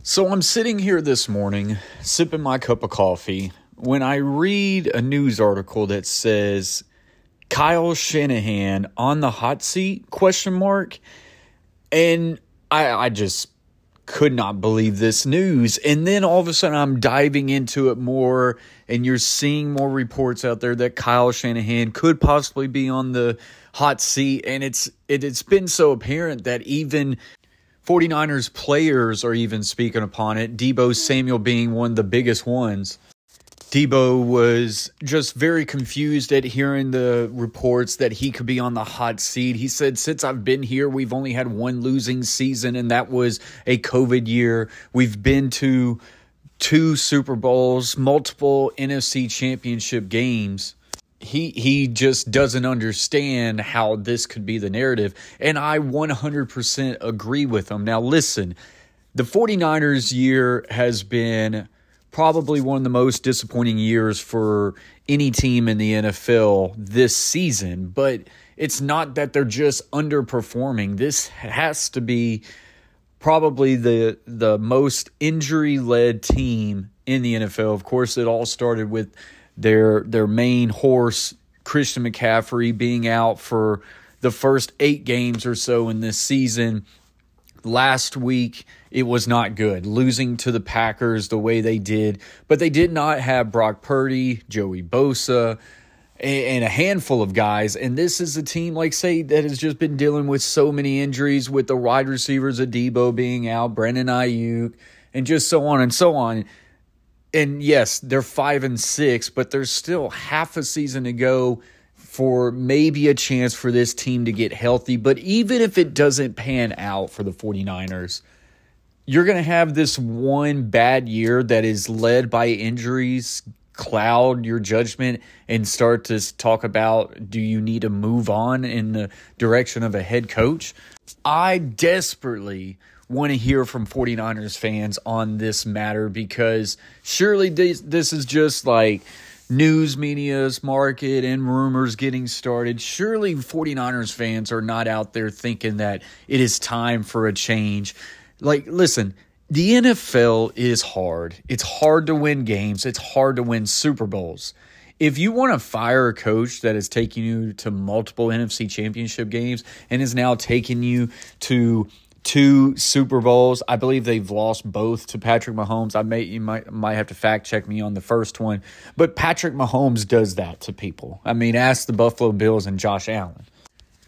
So I'm sitting here this morning, sipping my cup of coffee, when I read a news article that says Kyle Shanahan on the hot seat, ? And I just could not believe this news. And then all of a sudden I'm diving into it more, and you're seeing more reports out there that Kyle Shanahan could possibly be on the hot seat. And it's been so apparent that even 49ers players are even speaking upon it, Deebo Samuel being one of the biggest ones. Deebo was just very confused at hearing the reports that he could be on the hot seat. He said, since I've been here, we've only had one losing season, and that was a COVID year. We've been to 2 Super Bowls, multiple NFC championship games. He just doesn't understand how this could be the narrative, and I 100% agree with him. Now, listen, the 49ers year has been probably one of the most disappointing years for any team in the NFL this season, but it's not that they're just underperforming. This has to be probably the most injury-led team in the NFL. Of course, it all started with their main horse, Christian McCaffrey, being out for the first 8 games or so in this season. Last week, it was not good, losing to the Packers the way they did. But they did not have Brock Purdy, Joey Bosa, and a handful of guys. And this is a team, like say, that has just been dealing with so many injuries, with the wide receivers of Deebo being out, Brandon Ayuk, and just so on and so on. And yes, they're 5-6, but there's still half a season to go for maybe a chance for this team to get healthy. But even if it doesn't pan out for the 49ers, you're going to have this one bad year that is led by injuries cloud your judgment and start to talk about, do you need to move on in the direction of a head coach? I desperately want to hear from 49ers fans on this matter, because surely this is just like news media's market and rumors getting started. Surely 49ers fans are not out there thinking that it is time for a change. Like, listen, the NFL is hard. It's hard to win games. It's hard to win Super Bowls. If you want to fire a coach that is taking you to multiple NFC championship games and is now taking you to 2 Super Bowls. I believe they've lost both to Patrick Mahomes. You might have to fact check me on the first one, but Patrick Mahomes does that to people. I mean, ask the Buffalo Bills and Josh Allen.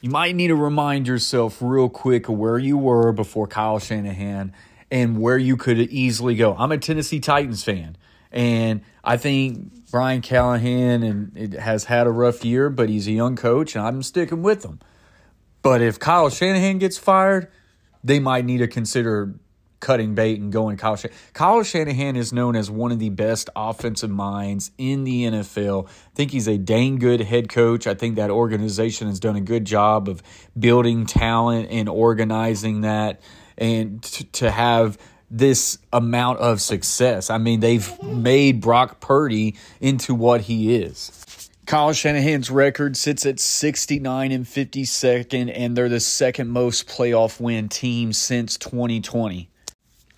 You might need to remind yourself real quick of where you were before Kyle Shanahan and where you could easily go. I'm a Tennessee Titans fan, and I think Brian Callahan has had a rough year, but he's a young coach, and I'm sticking with him. But if Kyle Shanahan gets fired, they might need to consider cutting bait and going Kyle Shanahan. Kyle Shanahan is known as one of the best offensive minds in the NFL. I think he's a dang good head coach. I think that organization has done a good job of building talent and organizing that, and to have this amount of success. I mean, they've made Brock Purdy into what he is. Kyle Shanahan's record sits at 69-52, and they're the second most playoff win team since 2020.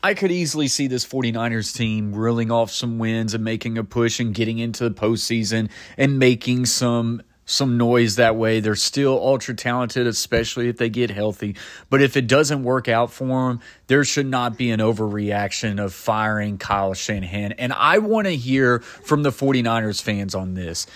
I could easily see this 49ers team reeling off some wins and making a push and getting into the postseason and making some noise that way. They're still ultra talented, especially if they get healthy. But if it doesn't work out for them, there should not be an overreaction of firing Kyle Shanahan. And I want to hear from the 49ers fans on this.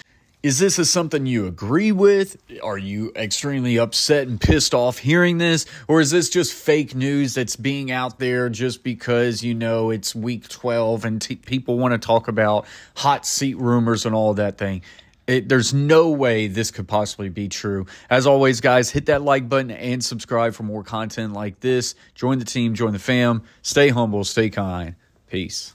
Is this something you agree with? Are you extremely upset and pissed off hearing this? Or is this just fake news that's being out there just because, it's week 12 and people want to talk about hot seat rumors and all that thing? There's no way this could possibly be true. As always, guys, hit that like button and subscribe for more content like this. Join the team, join the fam. Stay humble, stay kind. Peace.